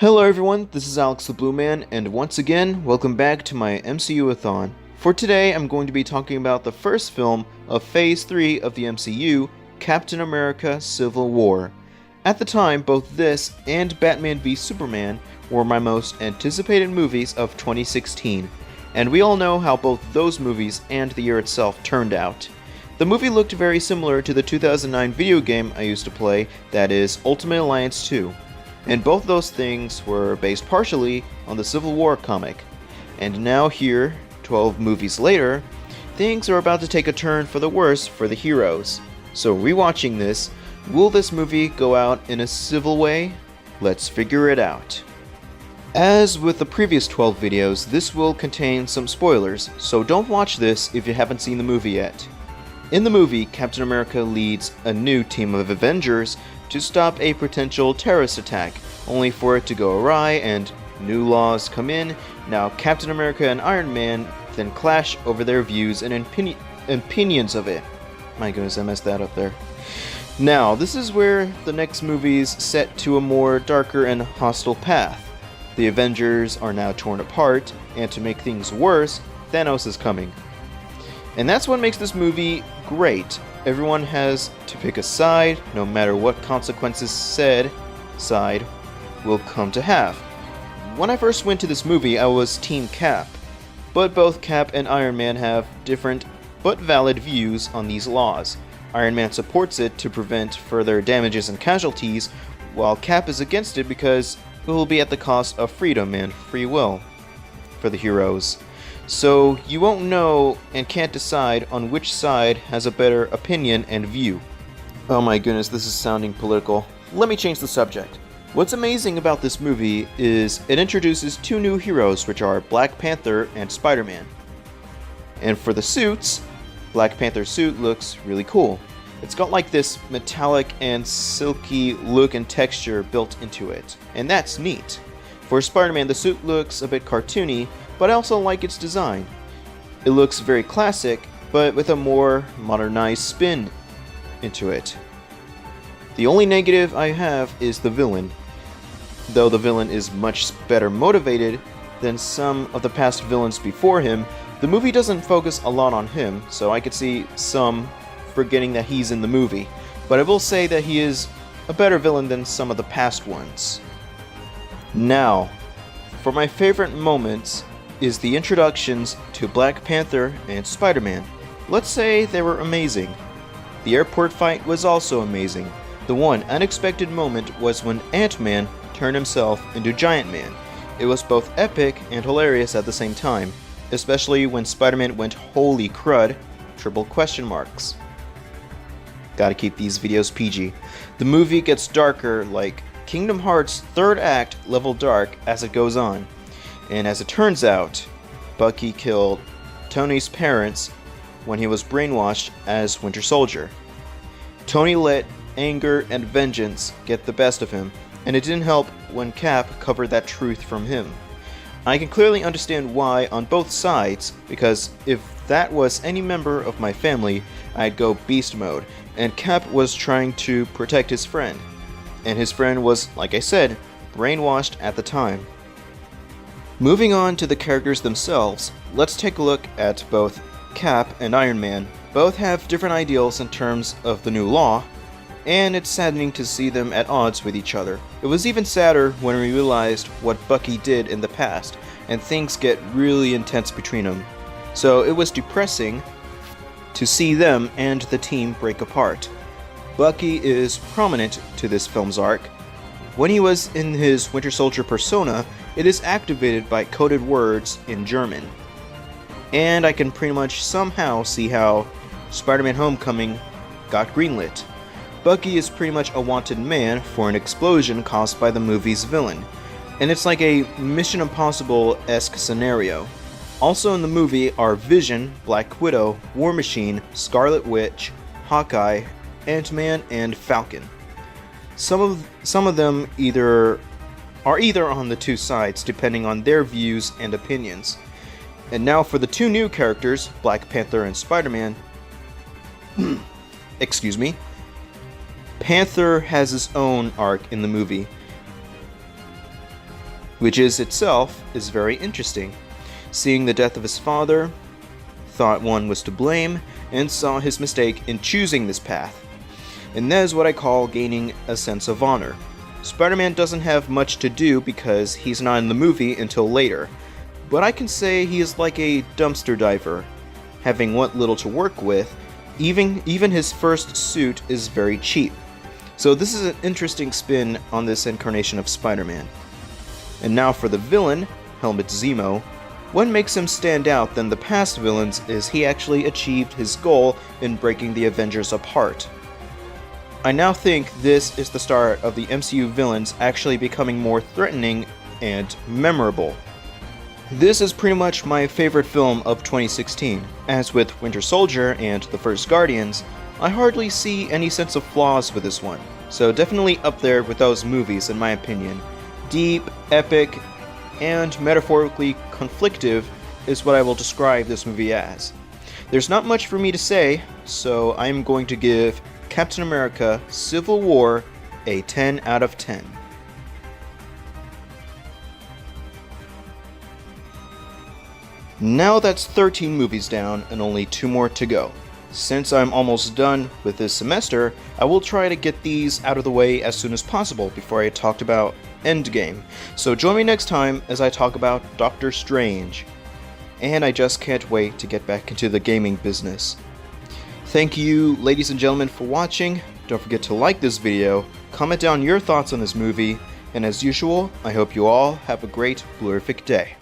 Hello everyone, this is Alex the Blue Man, and once again, welcome back to my MCU-a-thon. For today, I'm going to be talking about the first film of Phase 3 of the MCU, Captain America Civil War. At the time, both this and Batman v Superman were my most anticipated movies of 2016, and we all know how both those movies and the year itself turned out. The movie looked very similar to the 2009 video game I used to play, that is, Ultimate Alliance 2. And both those things were based partially on the Civil War comic. And now here, 12 movies later, things are about to take a turn for the worse for the heroes. So rewatching this, will this movie go out in a civil way? Let's figure it out. As with the previous 12 videos, this will contain some spoilers, so don't watch this if you haven't seen the movie yet. In the movie, Captain America leads a new team of Avengers to stop a potential terrorist attack, only for it to go awry and new laws come in. Now Captain America and Iron Man then clash over their views and opinions of it. My goodness, I messed that up there. Now, this is where the next movie's set to a more darker and hostile path. The Avengers are now torn apart, and to make things worse, Thanos is coming. And that's what makes this movie great. Everyone has to pick a side, no matter what consequences said side will come to have. When I first went to this movie, I was Team Cap, but both Cap and Iron Man have different but valid views on these laws. Iron Man supports it to prevent further damages and casualties, while Cap is against it because it will be at the cost of freedom and free will for the heroes. So you won't know and can't decide on which side has a better opinion and view. Oh my goodness, this is sounding political. Let me change the subject. What's amazing about this movie is it introduces two new heroes, which are Black Panther and Spider-Man. And for the suits, Black Panther's suit looks really cool. It's got like this metallic and silky look and texture built into it, and that's neat. For Spider-Man, the suit looks a bit cartoony, but I also like its design. It looks very classic, but with a more modernized spin into it. The only negative I have is the villain. Though the villain is much better motivated than some of the past villains before him, the movie doesn't focus a lot on him, so I could see some forgetting that he's in the movie. But I will say that he is a better villain than some of the past ones. Now, for my favorite moments is the introductions to Black Panther and Spider-Man. Let's say they were amazing. The airport fight was also amazing. The one unexpected moment was when Ant-Man turned himself into Giant Man. It was both epic and hilarious at the same time, especially when Spider-Man went holy crud, triple question marks. Gotta keep these videos PG. The movie gets darker, like Kingdom Hearts' third act level dark as it goes on. And as it turns out, Bucky killed Tony's parents when he was brainwashed as Winter Soldier. Tony let anger and vengeance get the best of him, and it didn't help when Cap covered that truth from him. I can clearly understand why on both sides, because if that was any member of my family, I'd go beast mode, and Cap was trying to protect his friend. And his friend was, like I said, brainwashed at the time. Moving on to the characters themselves, let's take a look at both Cap and Iron Man. Both have different ideals in terms of the new law, and it's saddening to see them at odds with each other. It was even sadder when we realized what Bucky did in the past, and things get really intense between them. So it was depressing to see them and the team break apart. Bucky is prominent to this film's arc. When he was in his Winter Soldier persona, it is activated by coded words in German. And I can pretty much somehow see how Spider-Man Homecoming got greenlit. Bucky is pretty much a wanted man for an explosion caused by the movie's villain, and it's like a Mission Impossible-esque scenario. Also in the movie are Vision, Black Widow, War Machine, Scarlet Witch, Hawkeye, Ant-Man, and Falcon. Some of them are either on the two sides, depending on their views and opinions. And now for the two new characters, Black Panther and Spider-Man. Excuse me. Panther has his own arc in the movie. which is very interesting. Seeing the death of his father, thought one was to blame, and saw his mistake in choosing this path. And that is what I call gaining a sense of honor. Spider-Man doesn't have much to do because he's not in the movie until later, but I can say he is like a dumpster diver. Having what little to work with, even his first suit is very cheap. So this is an interesting spin on this incarnation of Spider-Man. And now for the villain, Helmut Zemo. What makes him stand out than the past villains is he actually achieved his goal in breaking the Avengers apart. I now think this is the start of the MCU villains actually becoming more threatening and memorable. This is pretty much my favorite film of 2016. As with Winter Soldier and The First Guardians, I hardly see any sense of flaws with this one, so definitely up there with those movies in my opinion. Deep, epic, and metaphorically conflictive is what I will describe this movie as. There's not much for me to say, so I'm going to give Captain America: Civil War a 10 out of 10. Now that's 13 movies down and only 2 more to go. Since I'm almost done with this semester, I will try to get these out of the way as soon as possible before I talked about Endgame. So join me next time as I talk about Doctor Strange. And I just can't wait to get back into the gaming business. Thank you, ladies and gentlemen, for watching. Don't forget to like this video, comment down your thoughts on this movie, and as usual, I hope you all have a great, blurific day.